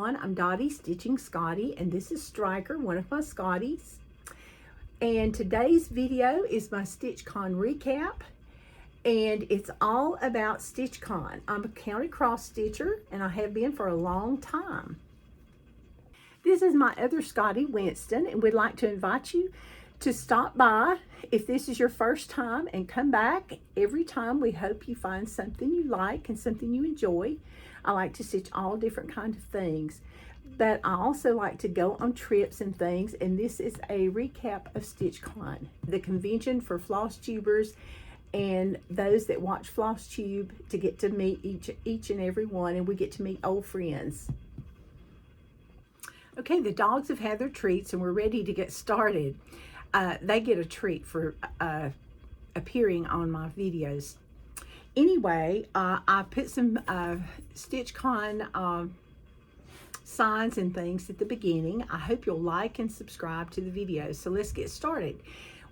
everyone. I'm Dottie, Stitching Scotty, and this is Striker, one of my Scotties. And today's video is my StitchCon recap, and it's all about StitchCon. I'm a county cross stitcher, and I have been for a long time. This is my other Scotty, Winston, and we'd like to invite you to stop by if this is your first time and come back every time. We hope you find something you like and something you enjoy. I like to stitch all different kinds of things, but I also like to go on trips and things, and this is a recap of StitchCon, the convention for Flosstubers and those that watch Flosstube to get to meet each and every one, and we get to meet old friends. Okay, the dogs have had their treats and we're ready to get started. They get a treat for appearing on my videos. Anyway, I put some StitchCon signs and things at the beginning. I hope you'll like and subscribe to the videos. So let's get started.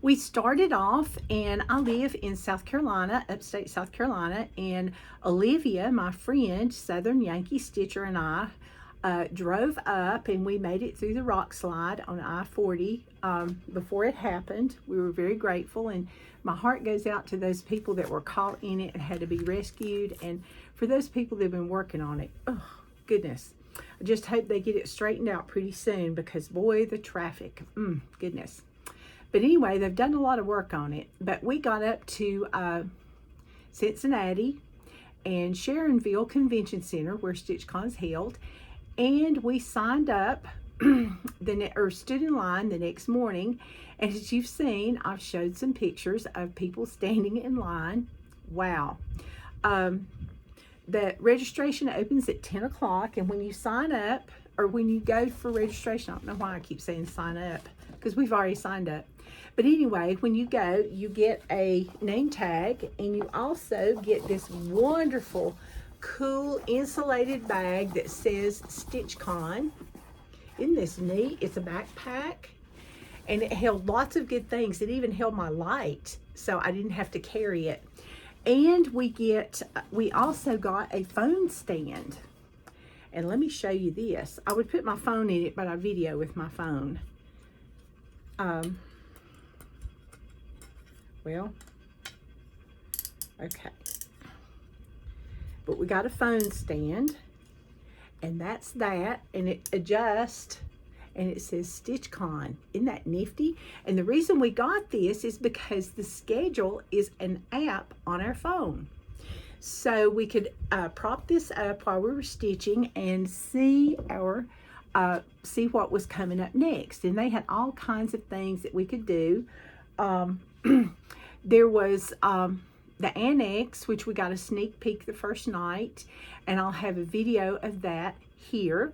We started off, and I live in South Carolina, upstate South Carolina, and Olivia, my friend, Southern Yankee Stitcher, and I drove up, and we made it through the rock slide on I-40 before it happened. We were very grateful, and my heart goes out to those people that were caught in it and had to be rescued, and for those people that have been working on it. Oh, goodness. I just hope they get it straightened out pretty soon, because boy, the traffic, goodness. But anyway, they've done a lot of work on it. But we got up to Cincinnati and Sharonville Convention Center, where StitchCon's held, and we signed up or stood in line the next morning. And as you've seen, I've showed some pictures of people standing in line. Wow. The registration opens at 10 o'clock, and when you sign up, or when you go for registration, I don't know why I keep saying sign up, because we've already signed up. But anyway, when you go, you get a name tag, and you also get this wonderful, cool insulated bag that says StitchCon. Isn't this neat? It's a backpack, and it held lots of good things. It even held my light, so I didn't have to carry it. And we also got a phone stand. And let me show you this. I would put my phone in it, but I video with my phone. Well, okay. But we got a phone stand, and that's that, and it adjusts, and it says StitchCon. Isn't that nifty? And the reason we got this is because the schedule is an app on our phone. So we could prop this up while we were stitching and see what was coming up next. And they had all kinds of things that we could do. There was the annex, which we got a sneak peek the first night, and I'll have a video of that here.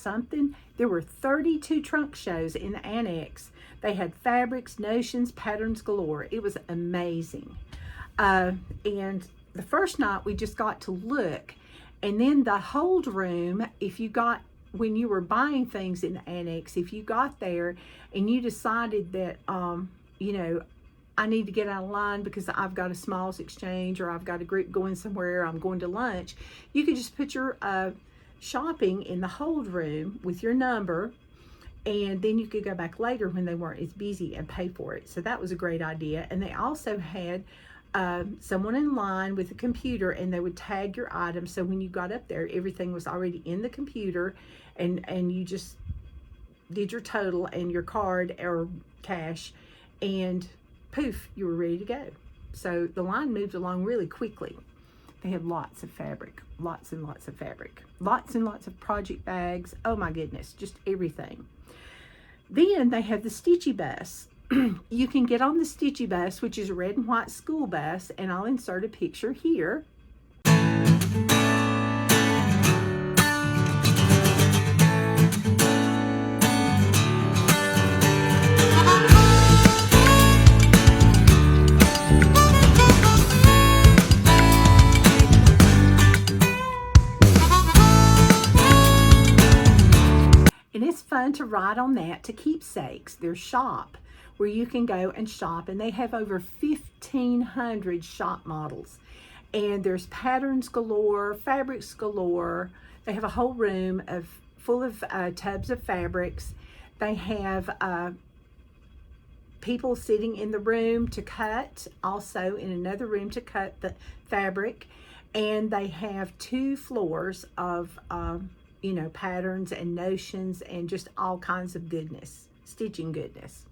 something. There were 32 trunk shows in the annex. They had fabrics, notions, patterns galore. It was amazing. And the first night we just got to look, and then the hold room, when you were buying things in the annex, if you got there and you decided that, you know, I need to get out of line because I've got a smalls exchange, or I've got a group going somewhere, I'm going to lunch, you could just put your shopping in the hold room with your number, and then you could go back later when they weren't as busy and pay for it. So that was a great idea. And they also had someone in line with a computer, and they would tag your items, so when you got up there, everything was already in the computer, and you just did your total and your card or cash, and poof, you were ready to go. So the line moved along really quickly. They had lots of fabric, lots and lots of fabric, lots and lots of project bags. Oh my goodness, just everything. Then they had the Stitchy bus. You can get on the Stitchy bus, which is a red and white school bus, and I'll insert a picture here. And it's fun to ride on that to Keepsakes, their shop, where you can go and shop, and they have over 1,500 shop models, and there's patterns galore, fabrics galore. They have a whole room full of tubs of fabrics. They have people sitting in the room to cut, also in another room to cut the fabric, and they have 2 floors of you know, patterns and notions and just all kinds of goodness, stitching goodness.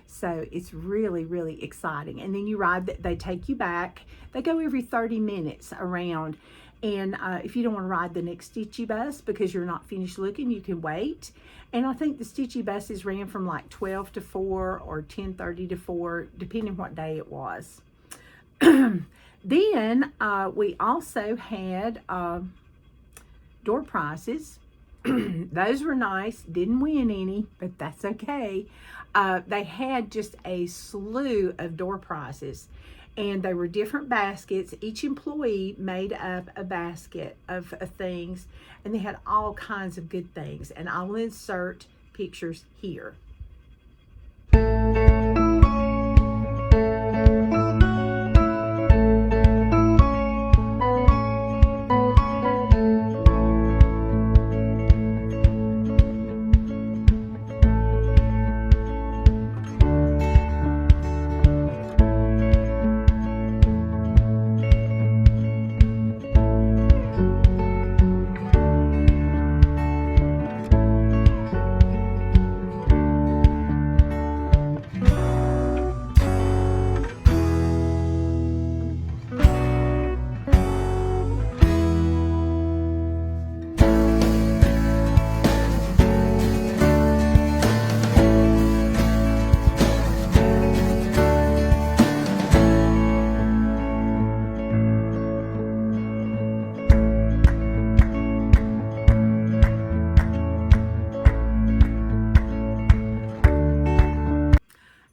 So it's really, really exciting. And then you ride, they take you back. They go every 30 minutes around. And if you don't want to ride the next Stitchy bus because you're not finished looking, you can wait. And I think the Stitchy buses ran from like 12 to 4 or 10:30 to 4, depending what day it was. Then we also had door prizes. Those were nice. Didn't win any, but that's okay. They had just a slew of door prizes, and they were different baskets. Each employee made up a basket of things, and they had all kinds of good things, and I'll insert pictures here.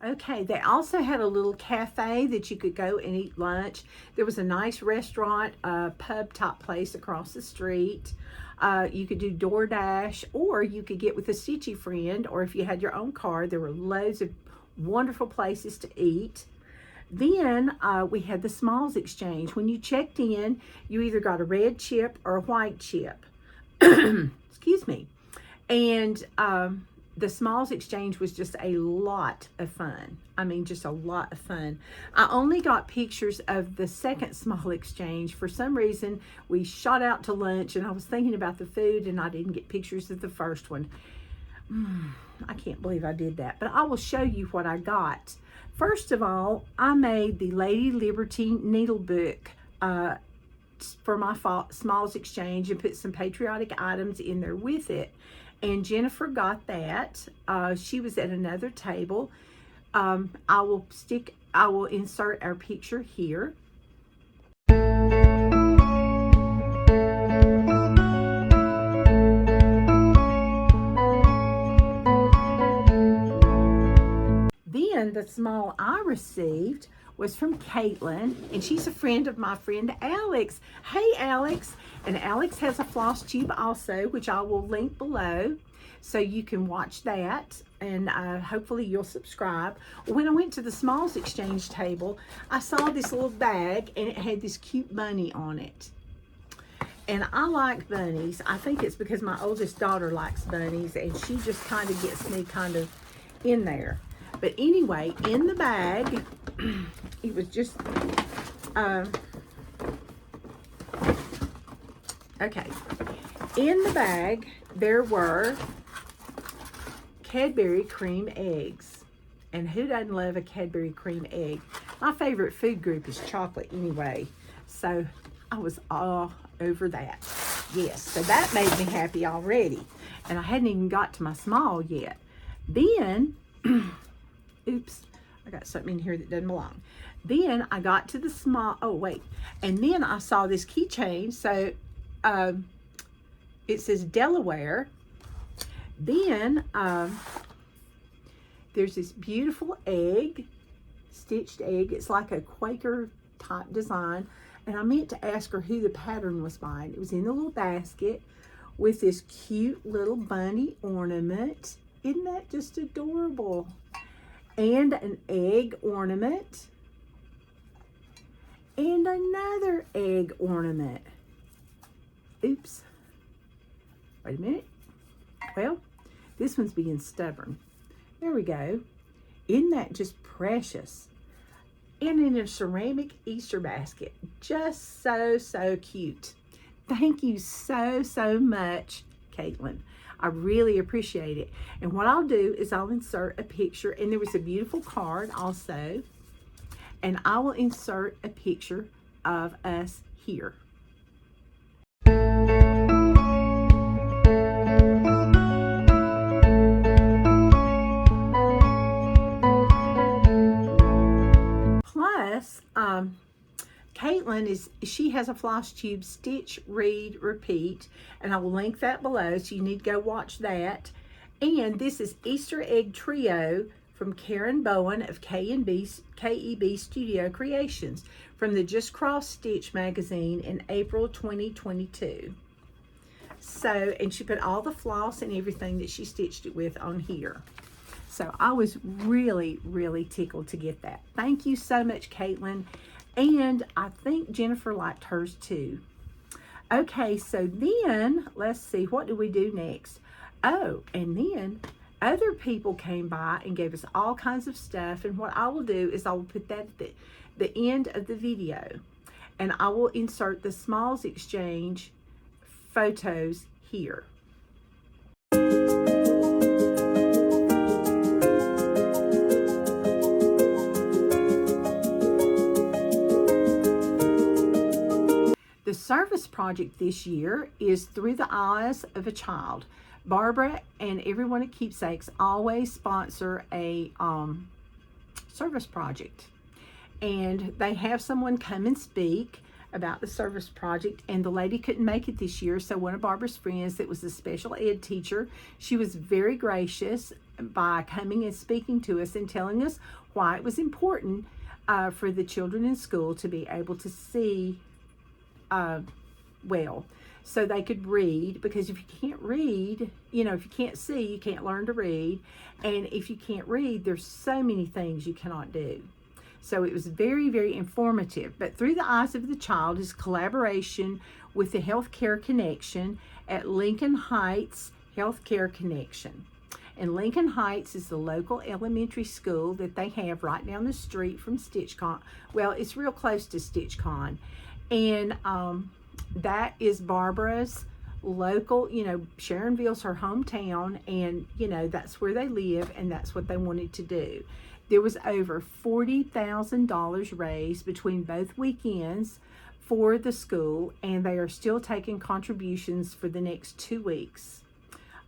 Okay, they also had a little cafe that you could go and eat lunch. There was a nice restaurant, pub type place across the street. You could do DoorDash, or you could get with a Stitchy friend, or if you had your own car, there were loads of wonderful places to eat. Then we had the Smalls Exchange. When you checked in, you either got a red chip or a white chip. Excuse me. And the Smalls Exchange was just a lot of fun. I mean, just a lot of fun. I only got pictures of the second Small Exchange. For some reason, we shot out to lunch, and I was thinking about the food, and I didn't get pictures of the first one. I can't believe I did that, but I will show you what I got. First of all, I made the Lady Liberty needle book for my Smalls Exchange and put some patriotic items in there with it. And Jennifer got that. She was at another table. I will insert our picture here. small I received was from Caitlin, and she's a friend of my friend Alex. Hey, Alex. And Alex has a floss tube also, which I will link below, so you can watch that, and hopefully you'll subscribe. When I went to the smalls exchange table, I saw this little bag, and it had this cute bunny on it. And I like bunnies. I think it's because my oldest daughter likes bunnies, and she just kind of gets me kind of in there. But anyway, in the bag, it was just, okay. In the bag, there were Cadbury cream eggs. And who doesn't love a Cadbury cream egg? My favorite food group is chocolate anyway. So I was all over that. Yes, so that made me happy already. And I hadn't even got to my small yet. Then, oops, I got something in here that doesn't belong. Then I got to the small, oh wait, and then I saw this keychain. So it says Delaware. Then there's this beautiful egg, stitched egg. It's like a Quaker type design. And I meant to ask her who the pattern was by. It was in the little basket with this cute little bunny ornament. Isn't that just adorable? And an egg ornament. And another egg ornament. Oops. Wait a minute. Well, this one's being stubborn. There we go. Isn't that just precious? And in a ceramic Easter basket. Just so, so cute. Thank you so, so much, Caitlin. I really appreciate it. And what I'll do is I'll insert a picture, and there was a beautiful card also, and I will insert a picture of us here. Plus, Caitlin she has a floss tube, Stitch, Read, Repeat, and I will link that below, so you need to go watch that. And this is Easter Egg Trio from Karen Bowen of KEB Studio Creations from the Just Cross Stitch magazine in April 2022. So, and she put all the floss and everything that she stitched it with on here. So I was really, really tickled to get that. Thank you so much, Caitlin. And I think Jennifer liked hers too. Okay, so then, let's see, what do we do next? Oh, and then other people came by and gave us all kinds of stuff. And what I will do is I will put that at the end of the video. And I will insert the Smalls Exchange photos here. The service project this year is Through the Eyes of a Child. Barbara and everyone at Keepsakes always sponsor a service project. And they have someone come and speak about the service project, and the lady couldn't make it this year, so one of Barbara's friends that was a special ed teacher, she was very gracious by coming and speaking to us and telling us why it was important for the children in school to be able to see well, so they could read, because if you can't read, you know, if you can't see, you can't learn to read, and if you can't read, there's so many things you cannot do. So it was very, very informative. But Through the Eyes of the Child is collaboration with the Healthcare Connection at Lincoln Heights Healthcare Connection. And Lincoln Heights is the local elementary school that they have right down the street from StitchCon. Well, it's real close to StitchCon. And that is Barbara's local, you know, Sharonville's her hometown, and, you know, that's where they live, and that's what they wanted to do. There was over $40,000 raised between both weekends for the school, and they are still taking contributions for the next 2 weeks.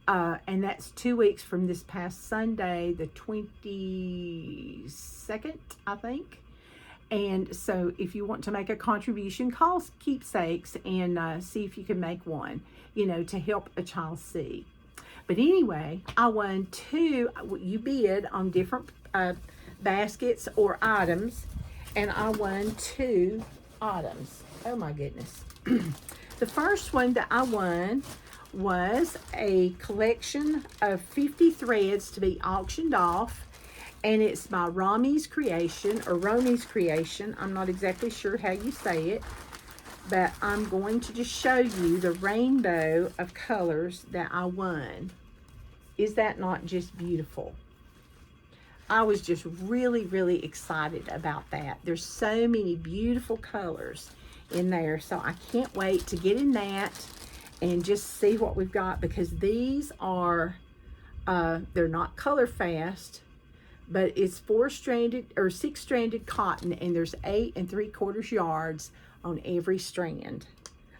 And that's 2 weeks from this past Sunday, the 22nd, I think. And so if you want to make a contribution, call Keepsakes and see if you can make one, you know, to help a child see. But anyway, I won you bid on different baskets or items, and I won 2 items. Oh my goodness. The first one that I won was a collection of 50 threads to be auctioned off, and it's by Romi's Creation, or Romi's Creation. I'm not exactly sure how you say it, but I'm going to just show you the rainbow of colors that I won. Is that not just beautiful? I was just really, really excited about that. There's so many beautiful colors in there, so I can't wait to get in that and just see what we've got, because these are, they're not color fast, but it's 4-stranded or 6-stranded cotton, and there's 8 3/4 yards on every strand.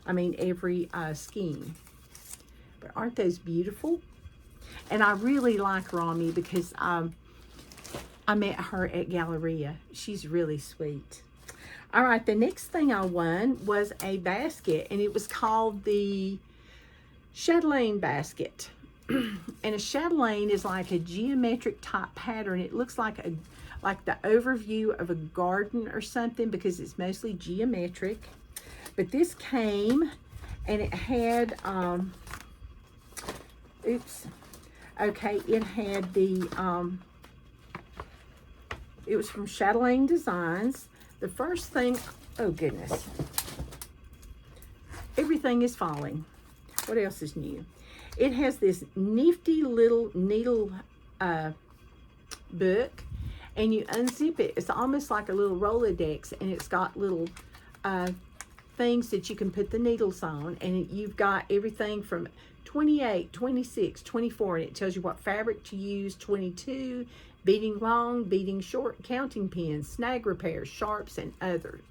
I mean, every skein. But aren't those beautiful? And I really like Romy because I met her at Galleria. She's really sweet. All right, the next thing I won was a basket, and it was called the chatelaine basket. And a chatelaine is like a geometric type pattern. It looks like the overview of a garden or something, because it's mostly geometric. But this came, and it had it had the it was from Chatelaine Designs. The first thing, oh goodness, everything is falling. What else is new? It has this nifty little needle book, and you unzip it. It's almost like a little Rolodex, and it's got little things that you can put the needles on, and you've got everything from 28, 26, 24, and it tells you what fabric to use, 22, beading long, beading short, counting pins, snag repairs, sharps, and others.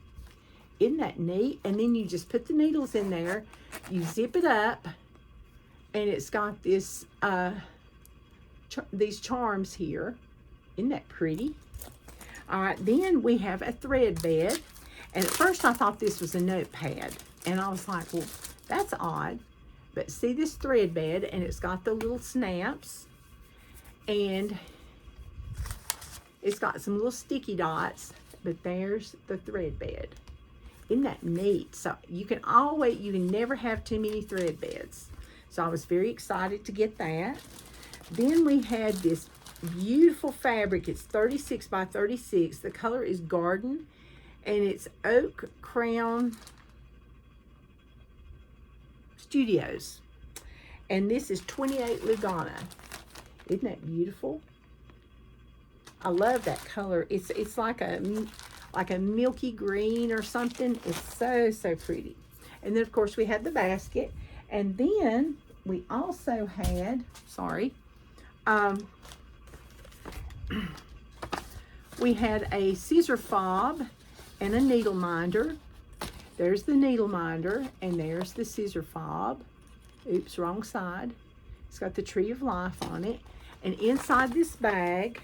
Isn't that neat? And then you just put the needles in there, you zip it up, and it's got this these charms here. Isn't that pretty? All right, then we have a thread bed. And at first I thought this was a notepad, and I was like, well, that's odd. But see this thread bed, and it's got the little snaps, and it's got some little sticky dots, but there's the thread bed. Isn't that neat? So you can never have too many thread beds. So I was very excited to get that. Then we had this beautiful fabric. It's 36 by 36. The color is Garden, and it's Oak Crown Studios. And this is 28 Lugana. Isn't that beautiful? I love that color. It's like a milky green or something. It's so pretty. And then of course we had the basket, and then we also had, we had a scissor fob and a needle minder. There's the needle minder, and there's the scissor fob. Oops, wrong side. It's got the Tree of Life on it. And inside this bag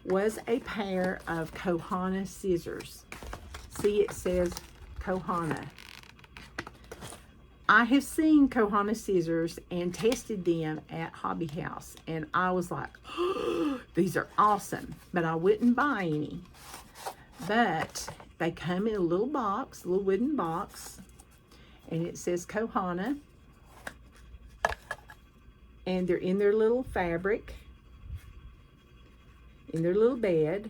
was a pair of Kohana scissors. See, it says Kohana. I have seen Kohana scissors and tested them at Hobby House, and I was like, oh, these are awesome, but I wouldn't buy any. But they come in a little box, a little wooden box, and it says Kohana, and they're in their little fabric, in their little bed.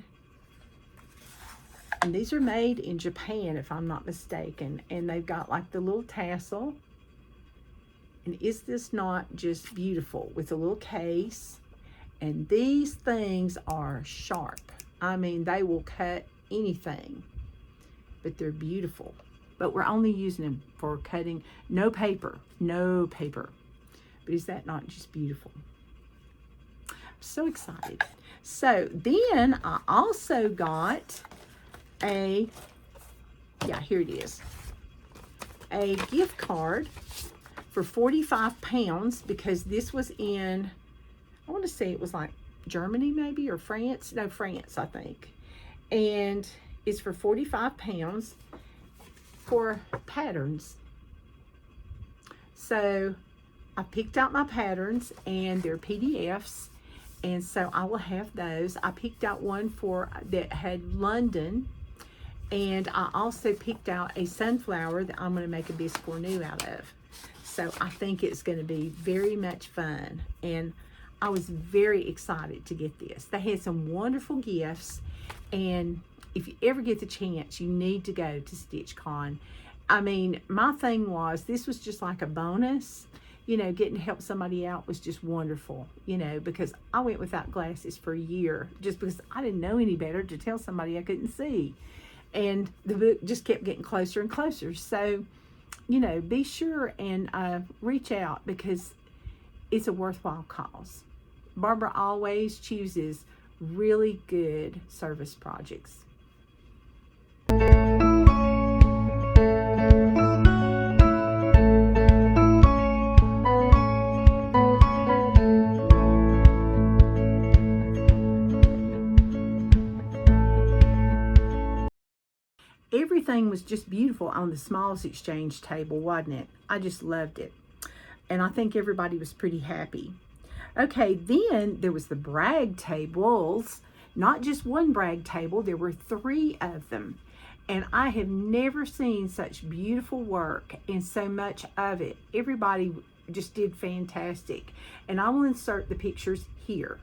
And these are made in Japan, if I'm not mistaken, and they've got like the little tassel. And is this not just beautiful, with a little case? And these things are sharp. I mean, they will cut anything, but they're beautiful. But we're only using them for cutting. No paper. But is that not just beautiful? I'm so excited. So then I also got here it is, a gift card for 45 pounds, because this was in, I want to say it was like Germany maybe, or France. No, France, I think. And it's for 45 pounds for patterns. So I picked out my patterns, and they're PDFs, And so I will have those. I picked out one that had London, and I also picked out a sunflower that I'm going to make a biscornu out of. So I think it's going to be very much fun, and I was very excited to get this. They had some wonderful gifts, and if you ever get the chance, you need to go to StitchCon. I mean, my thing was, this was just like a bonus. You know, getting to help somebody out was just wonderful, you know, because I went without glasses for a year just because I didn't know any better to tell somebody I couldn't see. And the book just kept getting closer and closer. So, you know, be sure and reach out, because it's a worthwhile cause. Barbara always chooses really good service projects. Everything was just beautiful on the Smalls Exchange table, wasn't it? I just loved it. And I think everybody was pretty happy. Okay, then there was the brag tables. Not just one brag table, there were 3 of them. And I have never seen such beautiful work and so much of it. Everybody just did fantastic. And I will insert the pictures here.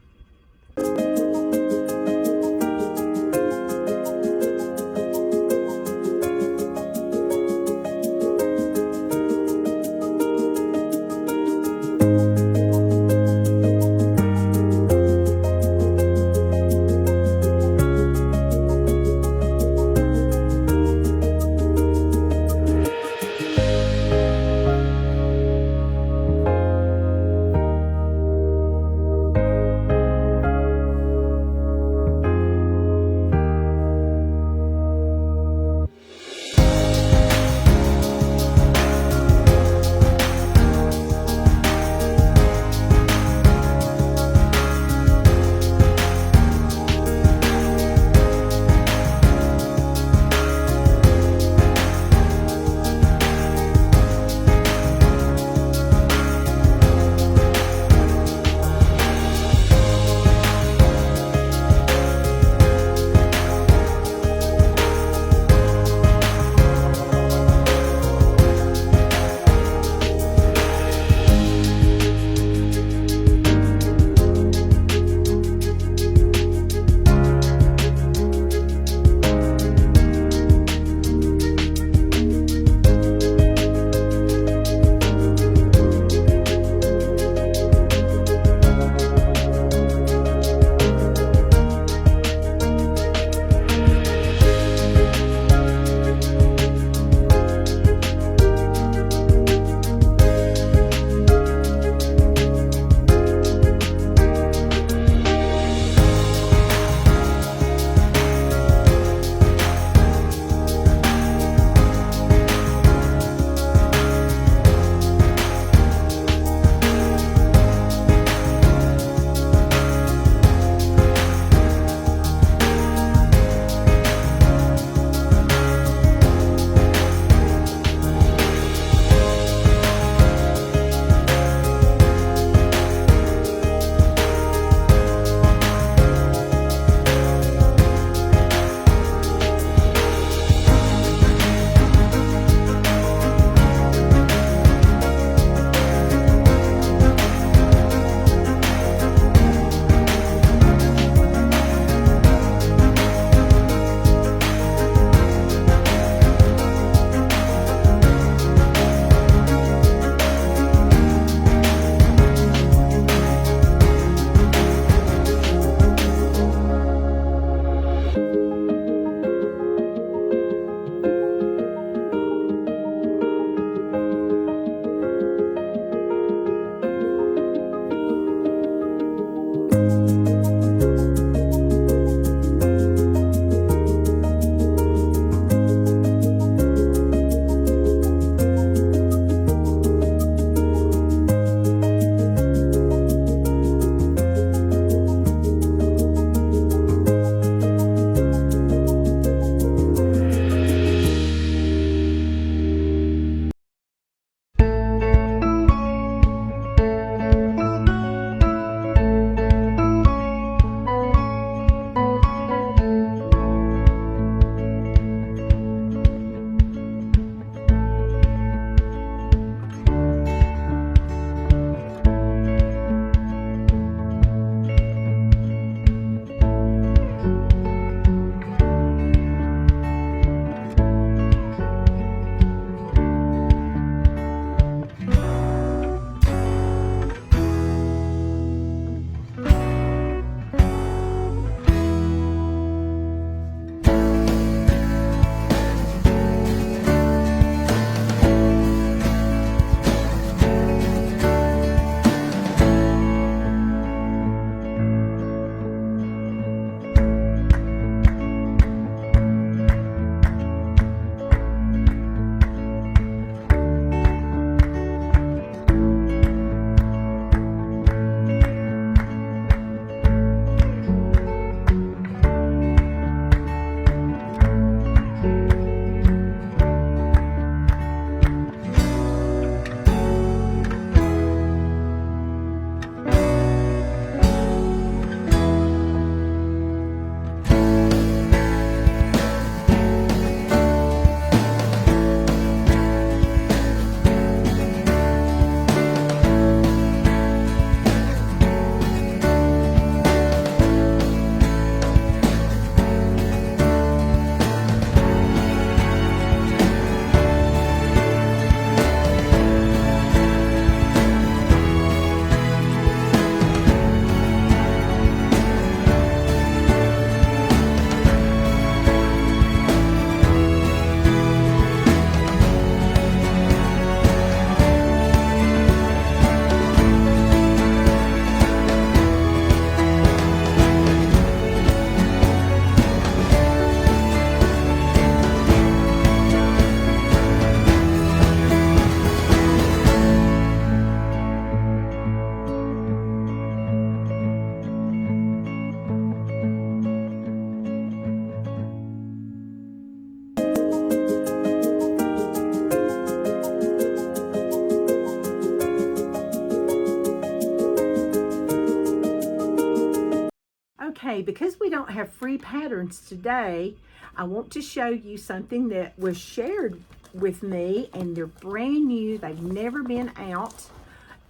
Okay, because we don't have free patterns today, I want to show you something that was shared with me, and they're brand new. They've never been out,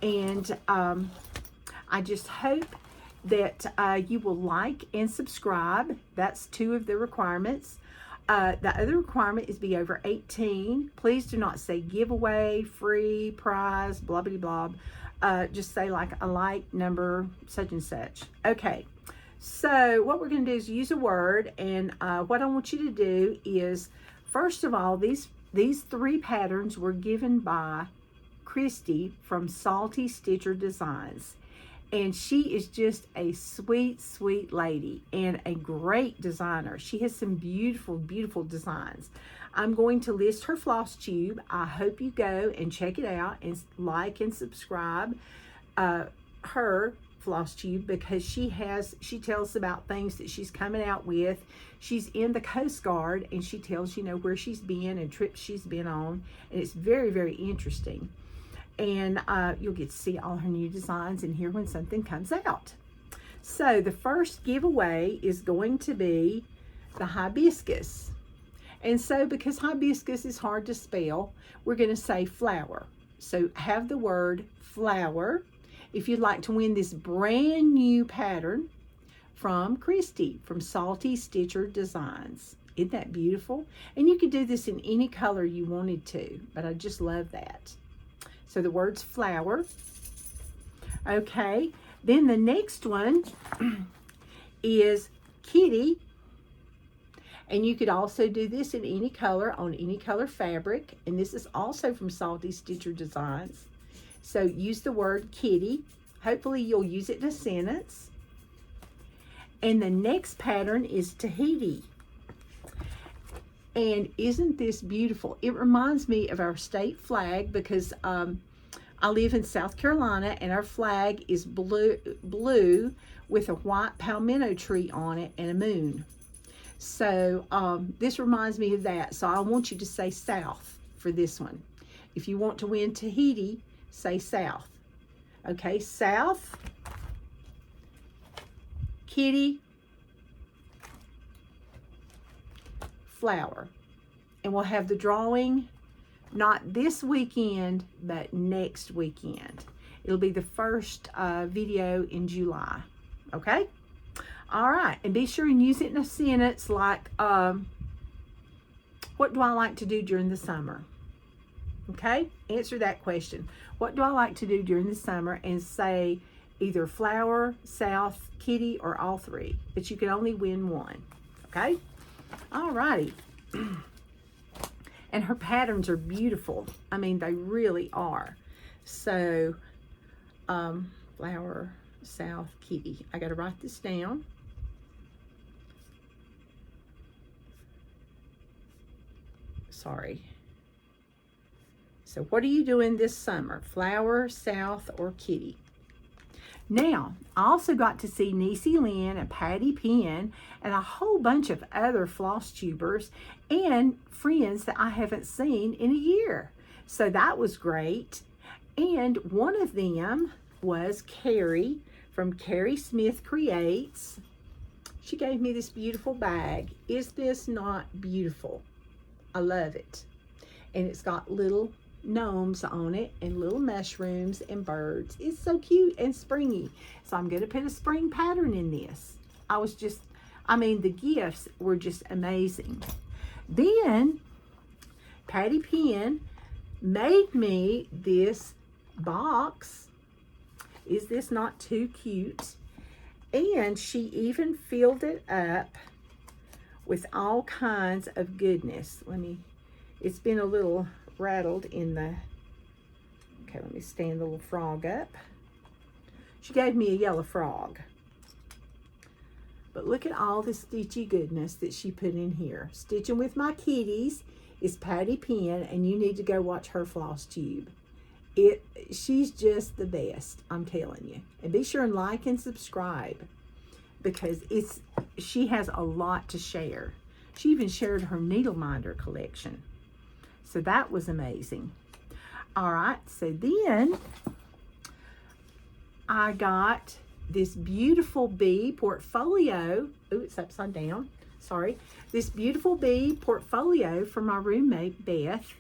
and I just hope that you will like and subscribe. That's 2 of the requirements. The other requirement is be over 18. Please do not say giveaway, free, prize, blah, blah, blah. Just say like a like number, such and such. Okay, so what we're going to do is use a word, and what I want you to do is, first of all, these 3 patterns were given by Christy from Salty Stitcher Designs. And she is just a sweet, sweet lady and a great designer. She has some beautiful, beautiful designs. I'm going to list her Flosstube. I hope you go and check it out and like and subscribe her Flosstube, because she tells about things that she's coming out with. She's in the Coast Guard, and she tells, you know, where she's been and trips she's been on. And it's very, very interesting. And you'll get to see all her new designs and hear when something comes out. So the first giveaway is going to be the hibiscus. And so because hibiscus is hard to spell, we're going to say flower. So have the word flower if you'd like to win this brand new pattern from Christy from Salty Stitcher Designs. Isn't that beautiful? And you could do this in any color you wanted to, but I just love that. So the word's flower. Okay, then the next one is kitty. And you could also do this in any color, on any color fabric. And this is also from Salty Stitcher Designs. So use the word kitty. Hopefully you'll use it in a sentence. And the next pattern is Tahiti. And isn't this beautiful? It reminds me of our state flag, because I live in South Carolina, and our flag is blue with a white palmetto tree on it and a moon. So this reminds me of that. So I want you to say South for this one. If you want to win Tahiti, say South. Okay, South, kitty, flower. And we'll have the drawing not this weekend, but next weekend. It'll be the first video in July. Okay? All right. And be sure and use it in a sentence like, what do I like to do during the summer? Okay? Answer that question. What do I like to do during the summer? And say either flower, South, kitty, or all 3. But you can only win one. Okay? All righty. And her patterns are beautiful. I mean, they really are. So, flower, South, kitty. I got to write this down. Sorry. So, what are you doing this summer? Flower, South, or kitty? Now, I also got to see Niecy Lynn and Patty Penn and a whole bunch of other Flosstubers and friends that I haven't seen in a year. So that was great. And one of them was Carrie from Carrie Smith Creates. She gave me this beautiful bag. Is this not beautiful? I love it. And it's got little gnomes on it and little mushrooms and birds. It's so cute and springy. So I'm going to put a spring pattern in this. The gifts were just amazing. Then Patty Penn made me this box. Is this not too cute? And she even filled it up with all kinds of goodness. It's been a little rattled in the, okay, let me stand the little frog up. She gave me a yellow frog. But look at all the stitchy goodness that she put in here. Stitching with My Kitties is Patty Penn, and you need to go watch her Flosstube. She's just the best, I'm telling you. And be sure and like and subscribe, because she has a lot to share. She even shared her needle minder collection. So that was amazing. All right, so then I got this beautiful bee portfolio. Ooh, it's upside down. Sorry. This beautiful bee portfolio from my roommate, Beth.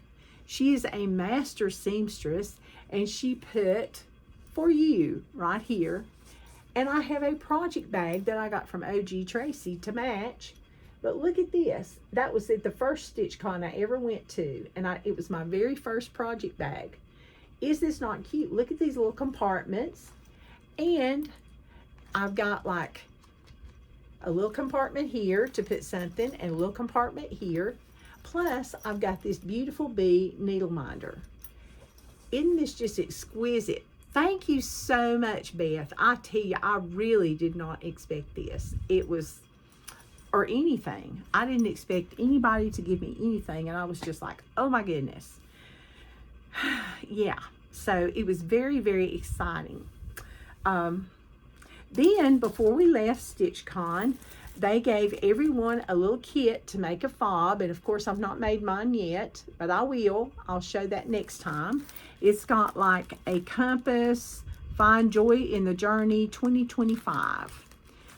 She is a master seamstress, and she put for you right here. And I have a project bag that I got from OG Tracy to match. But look at this. That was at the first StitchCon I ever went to. And it was my very first project bag. Is this not cute? Look at these little compartments. And I've got like a little compartment here to put something and a little compartment here. Plus, I've got this beautiful bee needle minder. Isn't this just exquisite? Thank you so much, Beth. I tell you, I really did not expect this. It was, or anything. I didn't expect anybody to give me anything, and I was just like, oh my goodness. Yeah, so it was very, very exciting. Then, before we left StitchCon, they gave everyone a little kit to make a fob, and of course I've not made mine yet, but I will. I'll show that next time. It's got like a compass, Find Joy in the Journey 2025.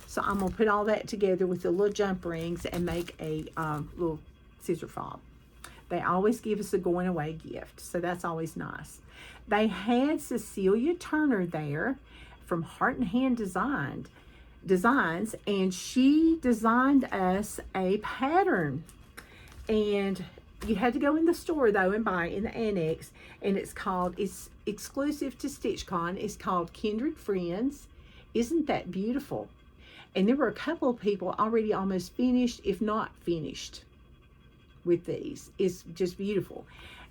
So I'm going to put all that together with the little jump rings and make a little scissor fob. They always give us a going away gift, so that's always nice. They had Cecilia Turner there from Heart and Hand Designs, and she designed us a pattern. And you had to go in the store though and buy it in the annex, and it's exclusive to StitchCon. It's called Kindred Friends. Isn't that beautiful? And there were a couple of people already almost finished, if not finished, with these. It's just beautiful.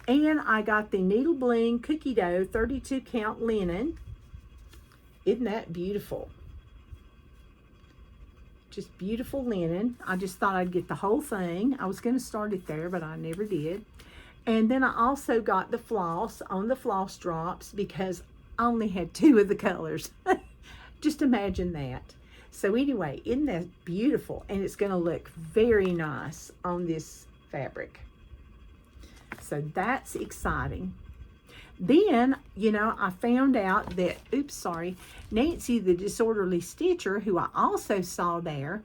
And I got the Needle Bling Cookie Dough 32 count linen. Isn't that beautiful? Just beautiful linen. I just thought I'd get the whole thing. I was going to start it there, but I never did. And then I also got the floss on the floss drops because I only had 2 of the colors. Just imagine that. So anyway, isn't that beautiful? And it's going to look very nice on this fabric. So that's exciting. Then, you know, I found out that, Nancy, the Disorderly Stitcher, who I also saw there,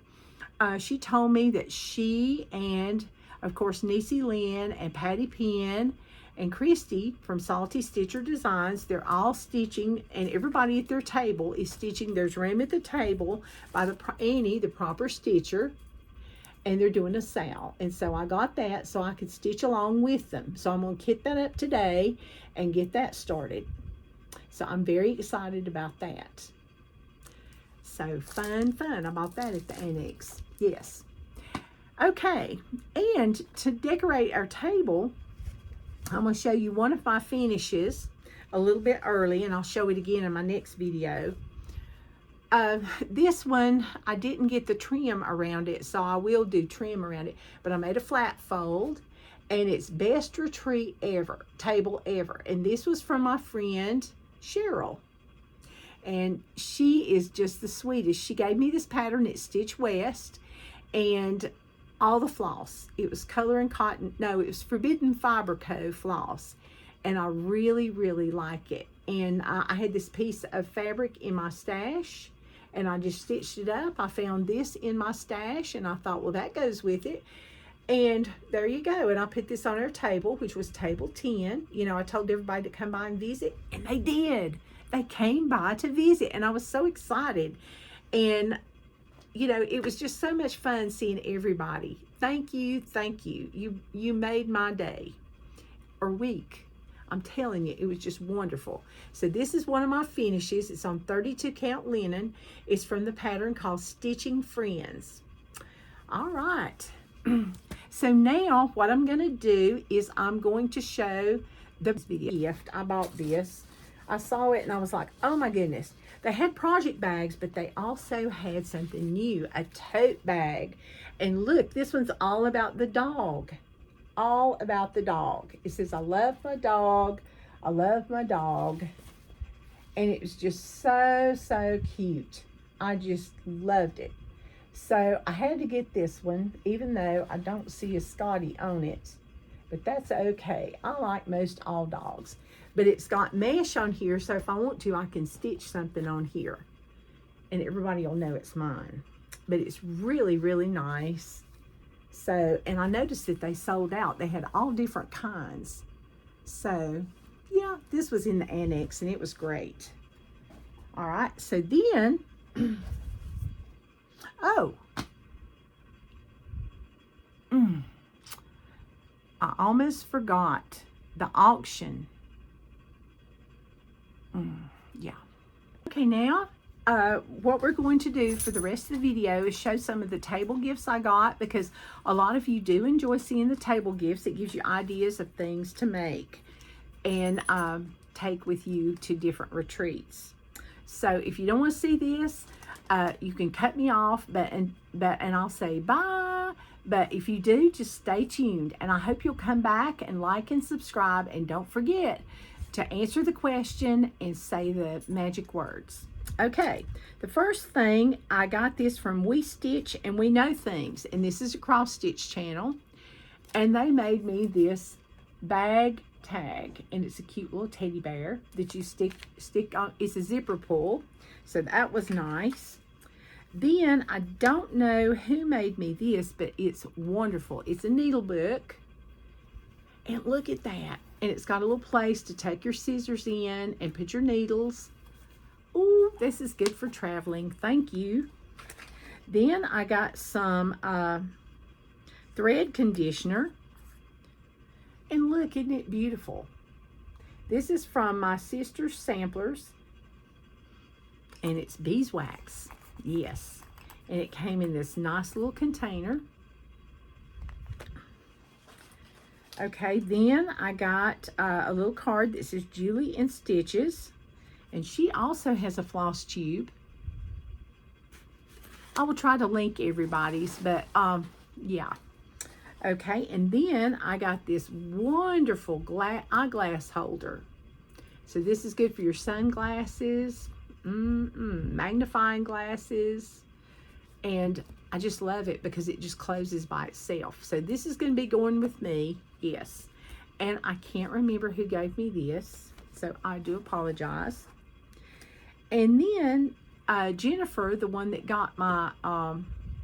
she told me that she and, of course, Niecy Lynn and Patty Penn and Christy from Salty Stitcher Designs, they're all stitching, and everybody at their table is stitching. There's room at the table by Annie, the proper stitcher, and they're doing a sal. And so I got that so I could stitch along with them. So I'm going to kit that up today and get that started. So I'm very excited about that. So fun. I bought that at the annex. Yes. Okay. And to decorate our table, I'm going to show you one of my finishes a little bit early, and I'll show it again in my next video. This one, I didn't get the trim around it, so I will do trim around it. But I made a flat fold, and it's best retreat table ever. And this was from my friend Cheryl. And she is just the sweetest. She gave me this pattern at Stitch West, and all the floss. It was Color and Cotton. No, it was Forbidden Fiber Co. floss. And I really, really like it. And I had this piece of fabric in my stash, and I just stitched it up. I found this in my stash, and I thought, well, that goes with it. And there you go. And I put this on our table, which was table 10. You know, I told everybody to come by and visit, and they did. They came by to visit, and I was so excited. And, you know, it was just so much fun seeing everybody. Thank you. You made my day or week. I'm telling you, it was just wonderful. So this is one of my finishes. It's on 32 count linen. It's from the pattern called Stitching Friends. All right. So now what I'm going to do is I'm going to show the gift. I bought this. I saw it and I was like, oh my goodness. They had project bags, but they also had something new, a tote bag. And look, this one's all about the dog. All about the dog. It says, I love my dog. I love my dog. And it was just so cute. I just loved it. So I had to get this one, even though I don't see a Scotty on it. But that's okay. I like most all dogs. But it's got mesh on here, so if I want to, I can stitch something on here. and everybody will know it's mine. But it's really, really nice. So, and I noticed that they sold out. They had all different kinds. So, yeah, this was in the annex, and it was great. All right, so then, oh, I almost forgot the auction. Yeah. Okay, now, what we're going to do for the rest of the video is show some of the table gifts I got, because a lot of you do enjoy seeing the table gifts. It gives you ideas of things to make and take with you to different retreats. So if you don't want to see this, you can cut me off, and I'll say bye. But if you do, just stay tuned, and I hope you'll come back and like and subscribe, and don't forget to answer the question and say the magic words. Okay, the first thing, I got this from We Stitch and We Know Things, and this is a cross stitch channel, and they made me this bag tag, and it's a cute little teddy bear that you stick on. It's a zipper pull, so that was nice. Then I don't know who made me this, but it's wonderful. It's a needle book, and look at that, and it's got a little place to take your scissors in and put your needles. Oh, this is good for traveling. Thank you. Then I got some thread conditioner. And look, isn't it beautiful? This is from my sister's samplers. And it's beeswax. Yes. And it came in this nice little container. Okay, then I got a little card that says Julie in Stitches. And she also has a floss tube. I will try to link everybody's, but yeah. Okay, and then I got this wonderful eyeglass holder. So this is good for your sunglasses, magnifying glasses, and I just love it because it just closes by itself. So this is going to be going with me, yes. And I can't remember who gave me this, so I do apologize. And then Jennifer, the one that got my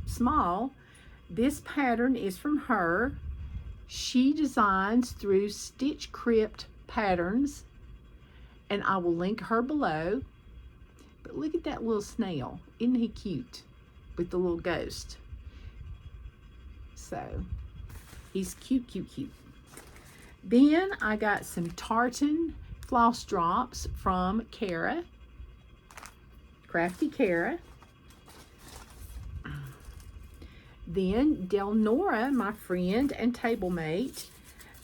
small, this pattern is from her. She designs through Stitch Crypt patterns, and I will link her below. But look at that little snail. Isn't he cute? With the little ghost. So, he's cute, cute, cute. Then I got some tartan floss drops from Kara. Crafty Kara. Then Delnora, my friend and table mate,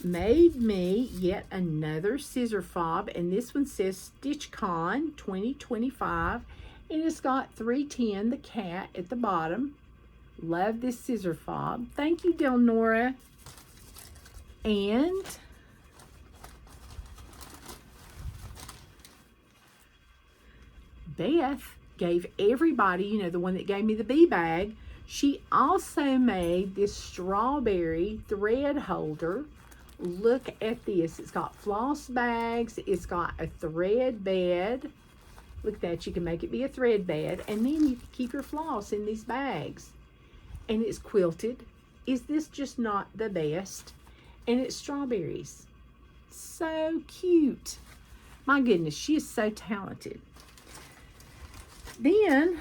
made me yet another scissor fob, and this one says StitchCon 2025, and it's got 310, the cat, at the bottom. Love this scissor fob. Thank you, Delnora. And Beth gave everybody, you know, the one that gave me the bee bag, she also made this strawberry thread holder. Look at this. It's got floss bags. It's got a thread bed. Look at that. You can make it be a thread bed. And then you can keep your floss in these bags. And it's quilted. Is this just not the best? And it's strawberries. So cute. My goodness, she is so talented. Then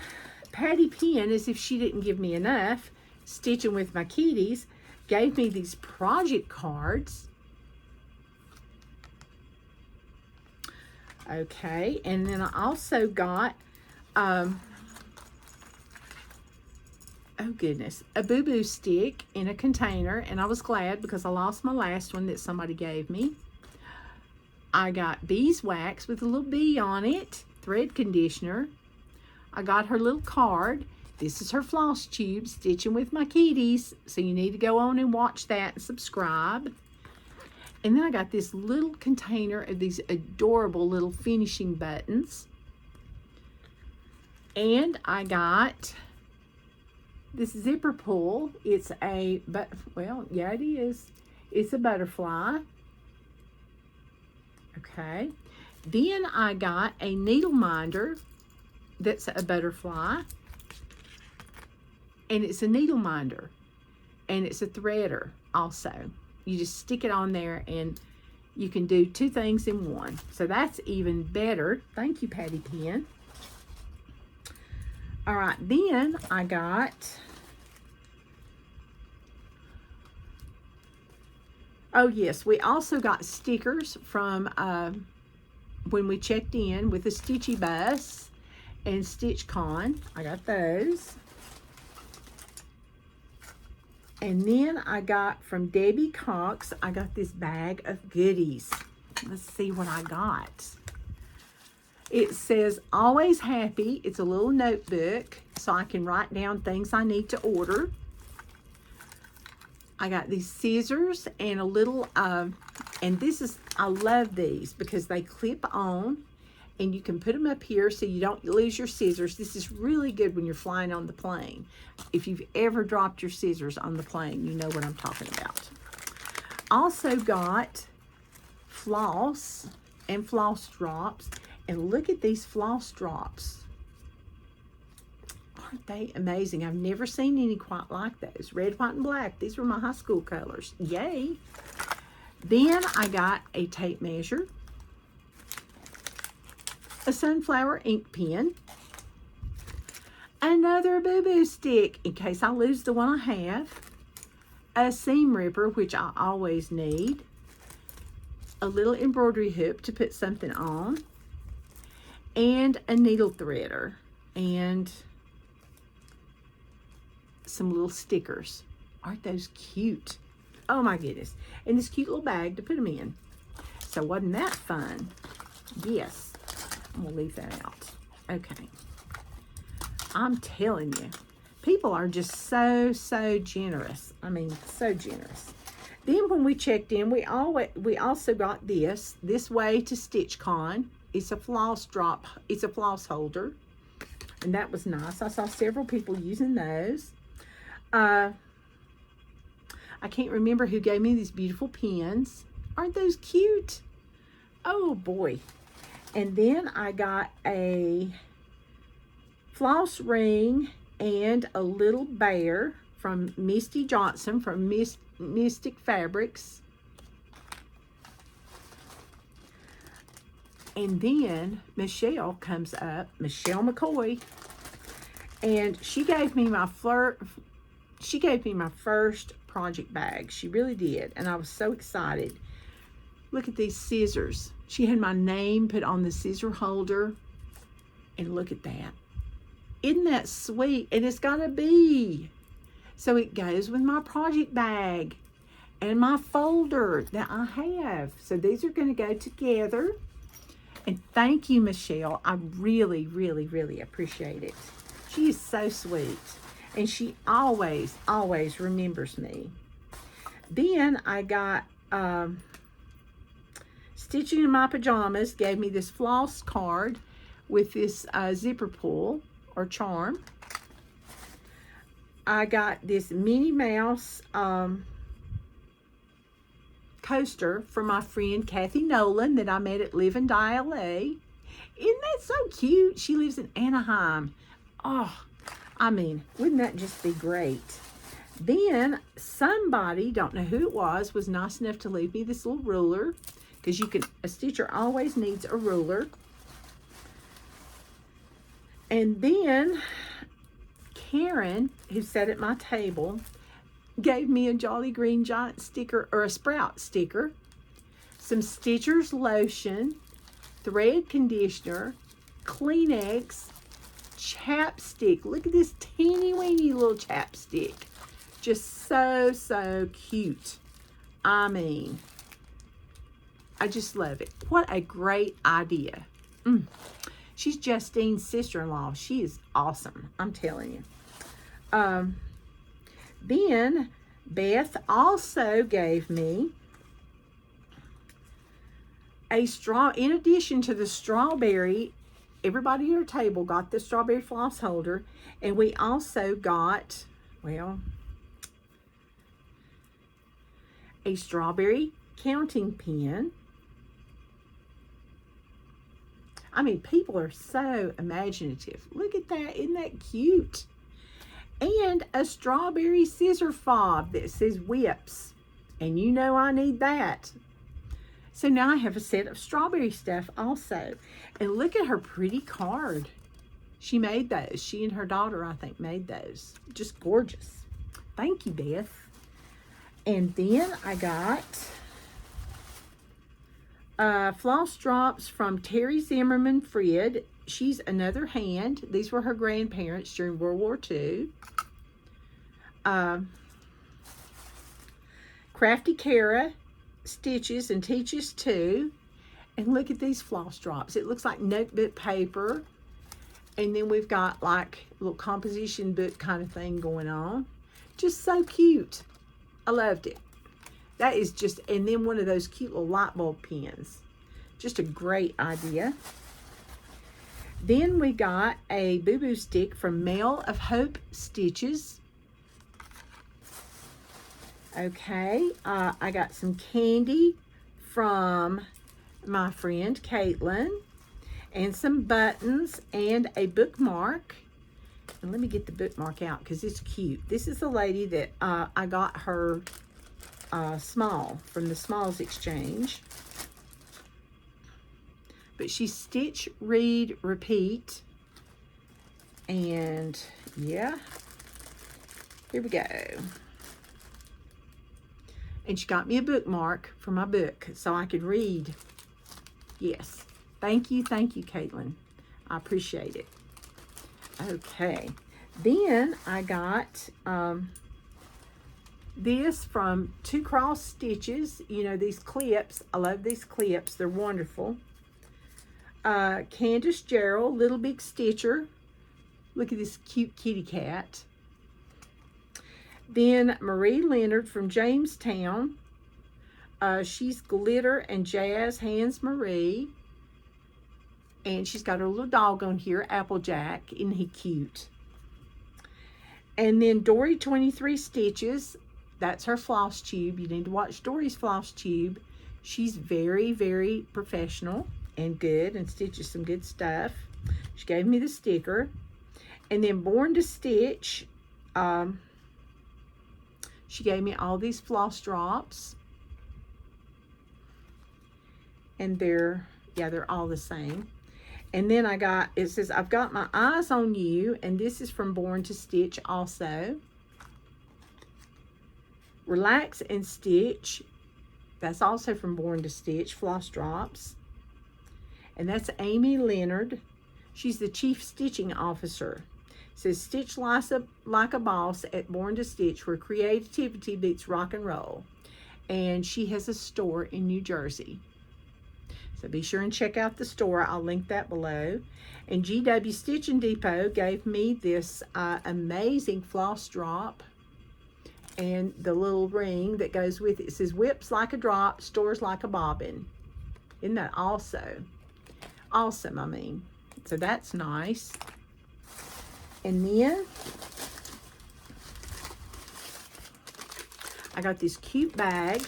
Patty Penn, as if she didn't give me enough, Stitching with My Kitties, gave me these project cards. Okay, and then I also got, oh goodness, a boo-boo stick in a container, and I was glad because I lost my last one that somebody gave me. I got beeswax with a little bee on it, thread conditioner. I got her little card. This is her floss tube, Stitching with My Kitties. So you need to go on and watch that and subscribe. And then I got this little container of these adorable little finishing buttons. And I got this zipper pull. It's a, well, yeah, it is. It's a butterfly. Okay. Then I got a needle minder. that's a butterfly. And it's a needle minder. And it's a threader also. You just stick it on there and you can do 2 things in one. So that's even better. Thank you, Patty Pen. All right, then I got, oh yes, we also got stickers from when we checked in with the Stitchy Bus and StitchCon. I got those. And then I got from Debbie Cox, I got this bag of goodies. Let's see what I got. It says, always happy. It's a little notebook, so I can write down things I need to order. I got these scissors and a little, and this is, I love these because they clip on and you can put them up here so you don't lose your scissors. This is really good when you're flying on the plane. If you've ever dropped your scissors on the plane, you know what I'm talking about. Also got floss and floss drops. And look at these floss drops. Aren't they amazing? I've never seen any quite like those. Red, white, and black. These were my high school colors. Yay. Then I got a tape measure, a sunflower ink pen, another boo-boo stick in case I lose the one I have, a seam ripper, which I always need, a little embroidery hoop to put something on, and a needle threader, and some little stickers. Aren't those cute? Oh my goodness. And this cute little bag to put them in. So wasn't that fun? Yes. I'm gonna leave that out. Okay. I'm telling you, people are just so generous. I mean, so generous. Then when we checked in, we also got this way to StitchCon. It's a floss drop. It's a floss holder. And that was nice. I saw several people using those. I can't remember who gave me these beautiful pens. Aren't those cute? Oh boy. And then I got a floss ring and a little bear from Misty Johnson from Mystic Fabrics. And then Michelle comes up, Michelle McCoy, and she gave me my first project bag. She really did, and I was so excited. Look at these scissors. She had my name put on the scissor holder, and look at that. Isn't that sweet? And it's got a bee. So it goes with my project bag and my folder that I have. So these are going to go together. And thank you, Michelle. I really, really, really appreciate it. She is so sweet. And she always, always remembers me. Then I got Stitching in My Pajamas gave me this floss card with this zipper pull or charm. I got this Minnie Mouse coaster from my friend Kathy Nolan that I met at Live and Die LA. Isn't that so cute? She lives in Anaheim. Oh, I mean, wouldn't that just be great? Then somebody, don't know who it was nice enough to leave me this little ruler, because a stitcher always needs a ruler. And then Karen, who sat at my table, gave me a Jolly Green Giant sticker, or a Sprout sticker, some Stitcher's lotion, thread conditioner, Kleenex, chapstick. Look at this teeny weeny little chapstick. Just so cute. I mean, I just love it. What a great idea. She's Justine's sister-in-law. She is awesome, I'm telling you. Then Beth also gave me a in addition to the strawberry, everybody at our table got the strawberry floss holder, and we also got, well, a strawberry counting pen. I mean, people are so imaginative. Look at that. Isn't that cute? And a strawberry scissor fob that says whips. And you know I need that. So now I have a set of strawberry stuff also. And look at her pretty card. She made those. She and her daughter, I think, made those. Just gorgeous. Thank you, Beth. And then I got floss drops from Terry Zimmerman Fred. She's another hand. These were her grandparents during World War II. Crafty Cara stitches and teaches too. And look at these floss drops. It looks like notebook paper. And then we've got like a little composition book kind of thing going on. Just so cute. I loved it. That is just, and then one of those cute little light bulb pens. Just a great idea. Then we got a boo-boo stick from Mail of Hope Stitches. Okay, I got some candy from my friend Caitlin, and some buttons and a bookmark. And let me get the bookmark out because it's cute. This is the lady that I got her small from the Smalls Exchange. But she's stitch, read, repeat. And yeah, here we go. And she got me a bookmark for my book so I could read. Yes. Thank you, Caitlin. I appreciate it. Okay. Then I got this from Two Cross Stitches. You know, these clips. I love these clips. They're wonderful. Candace Gerald, Little Big Stitcher. Look at this cute kitty cat. Then Marie Leonard from Jamestown. She's Glitter and Jazz Hands Marie. And she's got her little dog on here, Applejack. Isn't he cute? And then Dory 23 Stitches. That's her floss tube. You need to watch Dory's floss tube. She's very, very professional and good and stitches some good stuff. She gave me the sticker. And then Born to Stitch. She gave me all these floss drops. And they're all the same. And then I got, it says, I've got my eyes on you. And this is from Born to Stitch also. Relax and Stitch. That's also from Born to Stitch, floss drops. And that's Amy Leonard. She's the Chief Stitching Officer. It says, stitch like a boss at Born to Stitch, where creativity beats rock and roll. And she has a store in New Jersey. So be sure and check out the store. I'll link that below. And GW Stitching Depot gave me this amazing floss drop. And the little ring that goes with it. It says, whips like a drop, stores like a bobbin. Isn't that also awesome? I mean, so that's nice. And then I got this cute bag,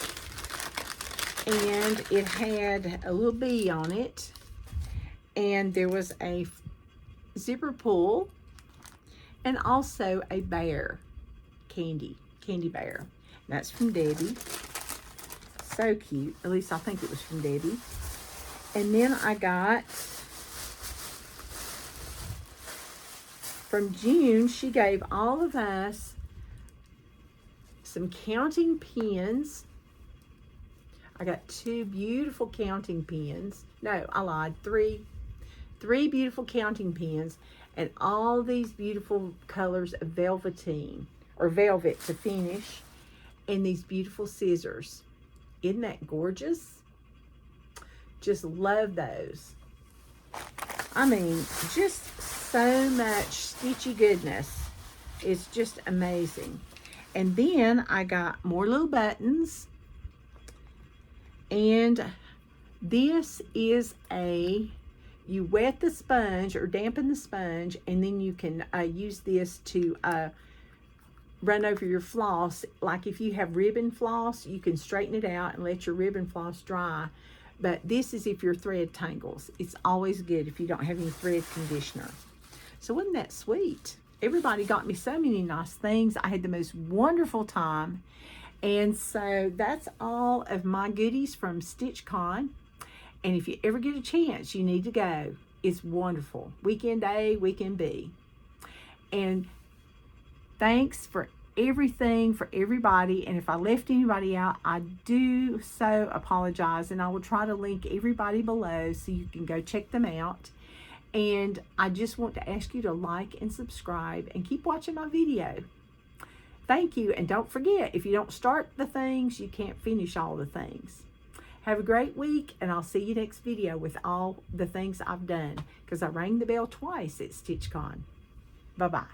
and it had a little bee on it, and there was a zipper pull, and also a bear, candy bear. That's from Debbie. So cute. At least I think it was from Debbie. And then I got from June, she gave all of us some counting pens. I got 2 beautiful counting pens. No, I lied. 3 beautiful counting pens, and all these beautiful colors of velveteen, or velvet to finish, and these beautiful scissors. Isn't that gorgeous? Just love those. I mean, just so much stitchy goodness. It's just amazing. And then I got more little buttons. And this is you wet the sponge or dampen the sponge, and then you can use this to run over your floss. Like if you have ribbon floss, you can straighten it out and let your ribbon floss dry. But this is if your thread tangles. It's always good if you don't have any thread conditioner. So wasn't that sweet? Everybody got me so many nice things. I had the most wonderful time. And so that's all of my goodies from StitchCon. And if you ever get a chance, you need to go. It's wonderful. Weekend A, weekend B. And thanks for everything, for everybody. And if I left anybody out, I do so apologize. And I will try to link everybody below so you can go check them out. And I just want to ask you to like and subscribe and keep watching my video. Thank you. And don't forget, if you don't start the things, you can't finish all the things. Have a great week, and I'll see you next video with all the things I've done, because I rang the bell twice at StitchCon. Bye-bye.